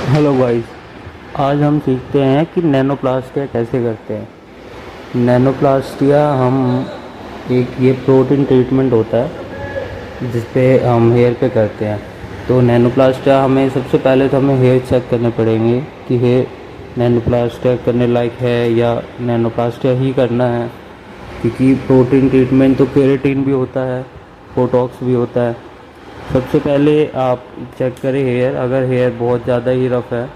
Hello guys. आज हम सीखते हैं कि नैनोप्लास्टिया कैसे करते हैं। नैनोप्लास्टिया हम एक ये प्रोटीन ट्रीटमेंट होता है जिस पे हम हेयर पे करते हैं। तो नैनोप्लास्टिया हमें सबसे पहले तो हमें हेयर चेक करने पड़ेंगे कि हेयर नैनोप्लास्टिया करने लायक है या नैनोप्लास्टिया ही करना है, क्योंकि प्रोटीन ट्रीटमेंट तो केराटिन भी होता है, बोटॉक्स भी होता है। सबसे पहले आप चेक करें हेयर, अगर हेयर बहुत ज़्यादा ही रफ़ है,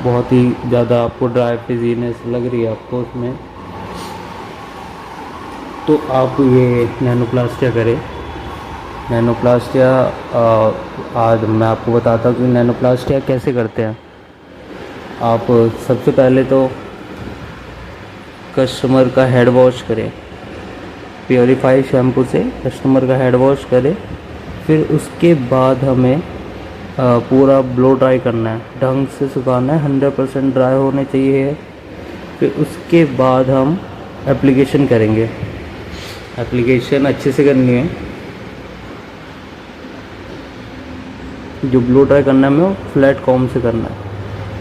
बहुत ही ज़्यादा आपको ड्राई फ्रिजीनेस लग रही है आपको उसमें, तो आप ये नैनोप्लास्टिया करें। नैनोप्लास्टिया आज मैं आपको बताता हूँ कि नैनोप्लास्टिया कैसे करते हैं। आप सबसे पहले तो कस्टमर का हेड वॉश करें, प्योरीफाई शैम्पू से कस्टमर का हेड वॉश करें। फिर उसके बाद हमें पूरा ब्लो ड्राई करना है, ढंग से सुखाना है, 100% ड्राई होने चाहिए है। फिर उसके बाद हम एप्लीकेशन करेंगे। एप्लीकेशन अच्छे से करनी है। जो ब्लो ड्राई करना है हमें वो फ्लैट कॉम्ब से करना है,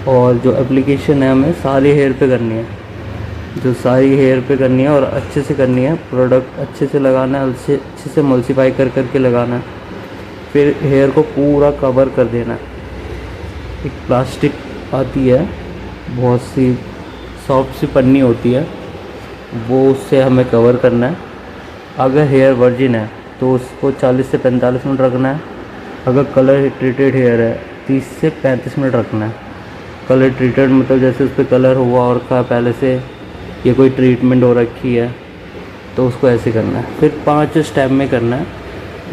और जो एप्लीकेशन है हमें सारे हेयर पे करनी है, जो सारी हेयर पे करनी है और अच्छे से करनी है। प्रोडक्ट अच्छे से लगाना है, अच्छे से मल्सीफाई कर करके लगाना है। फिर हेयर को पूरा कवर कर देना है। एक प्लास्टिक आती है, बहुत सी सॉफ्ट सी पन्नी होती है, वो उससे हमें कवर करना है। अगर हेयर वर्जिन है तो उसको 40 से 45 मिनट रखना है। अगर कलर ट्रीटेड हेयर है 30 से 35 मिनट रखना है। कलर ट्रीटेड मतलब जैसे उस पर कलर हुआ और का पहले से ये कोई ट्रीटमेंट हो रखी है तो उसको ऐसे करना है। फिर 5 स्टेप में करना है।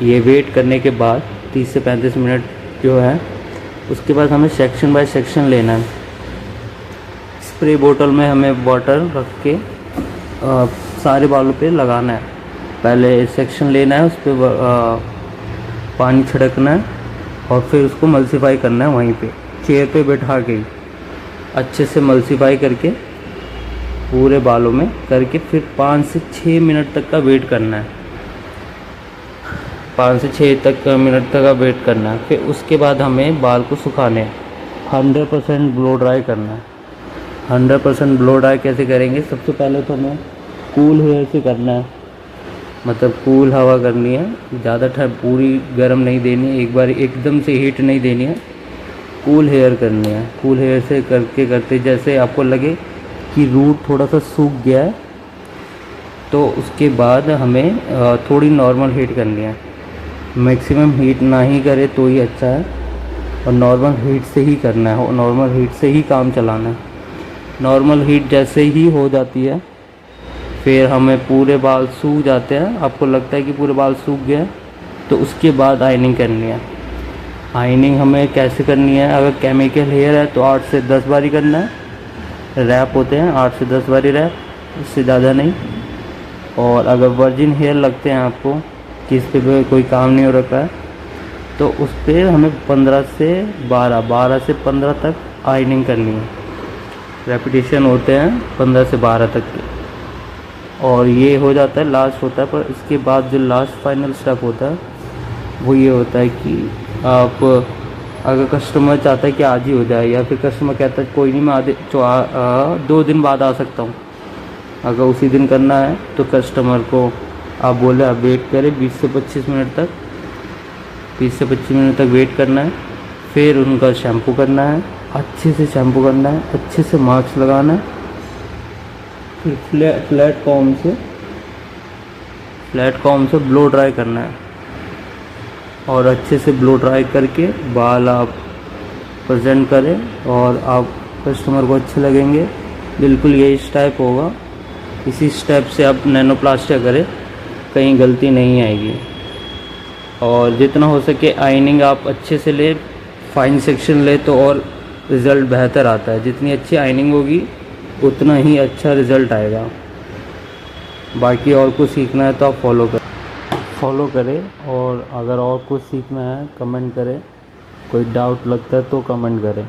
ये वेट करने के बाद 30 से 35 मिनट जो है, उसके बाद हमें सेक्शन बाय सेक्शन लेना है। स्प्रे बोतल में हमें वाटर रख के सारे बालों पे लगाना है। पहले सेक्शन लेना है, उस पर पानी छिड़कना है और फिर उसको मल्सीफाई करना है वहीं पे चेयर पे बैठा के ही अच्छे से मल्सीफाई करके पूरे बालों में करके फिर 5 से 6 मिनट तक का वेट करना है। 5 से 6 मिनट तक का वेट करना है। फिर उसके बाद हमें बाल को सुखाने हैं। 100% ब्लो ड्राई करना है। 100% ब्लो ड्राई कैसे करेंगे? सबसे पहले तो हमें कूल हेयर से करना है, मतलब कूल हवा करनी है, ज़्यादा ठंड पूरी गर्म नहीं देनी है, एक बार एकदम से हीट नहीं देनी है, कूल हेयर करनी है। कूल हेयर से करते करते जैसे आपको लगे कि रूट थोड़ा सा सूख गया है तो उसके बाद हमें थोड़ी नॉर्मल हीट करनी है। मैक्सिमम हीट ना ही करे तो ही अच्छा है, और नॉर्मल हीट से ही करना है, और नॉर्मल हीट से ही काम चलाना है। नॉर्मल हीट जैसे ही हो जाती है फिर हमें पूरे बाल सूख जाते हैं, आपको लगता है कि पूरे बाल सूख गए, तो उसके बाद आइनिंग करनी है। आइनिंग हमें कैसे करनी है? अगर केमिकल हेयर है तो 8 से 10 बारी करना है। रैप होते हैं 8 से 10 बारी रैप, इससे ज़्यादा नहीं। और अगर वर्जिन हेयर लगते हैं आपको कि इस पर कोई काम नहीं हो रखा है तो उस पर हमें 15 से 12 तक आइनिंग करनी है। रेपिटेशन होते हैं 15 से 12 तक के, और ये हो जाता है, लास्ट होता है। पर इसके बाद जो लास्ट फाइनल स्टेप होता है वो ये होता है कि आप अगर कस्टमर चाहता है कि आज ही हो जाए, या फिर कस्टमर कहता है कोई नहीं मैं आधे 2 दिन बाद आ सकता हूँ, अगर उसी दिन करना है तो कस्टमर को आप बोले आप वेट करें 20 से 25 मिनट तक। 20 से 25 मिनट तक वेट करना है। फिर उनका शैम्पू करना है, अच्छे से शैम्पू करना है, अच्छे से मास्क लगाना है। फिर फ्लैट कॉम्ब से ब्लो ड्राई करना है, और अच्छे से ब्लो ड्राई करके बाल आप प्रेजेंट करें और आप कस्टमर को अच्छे लगेंगे। बिल्कुल यही स्टेप होगा, इसी स्टेप से आप नैनोप्लास्टिया करें, कहीं गलती नहीं आएगी। और जितना हो सके आइनिंग आप अच्छे से ले, फाइन सेक्शन ले तो और रिज़ल्ट बेहतर आता है। जितनी अच्छी आइनिंग होगी उतना ही अच्छा रिज़ल्ट आएगा। बाकी और कुछ सीखना है तो आप फॉलो करें, और अगर और कुछ सीखना है कमेंट करें, कोई डाउट लगता है तो कमेंट करें।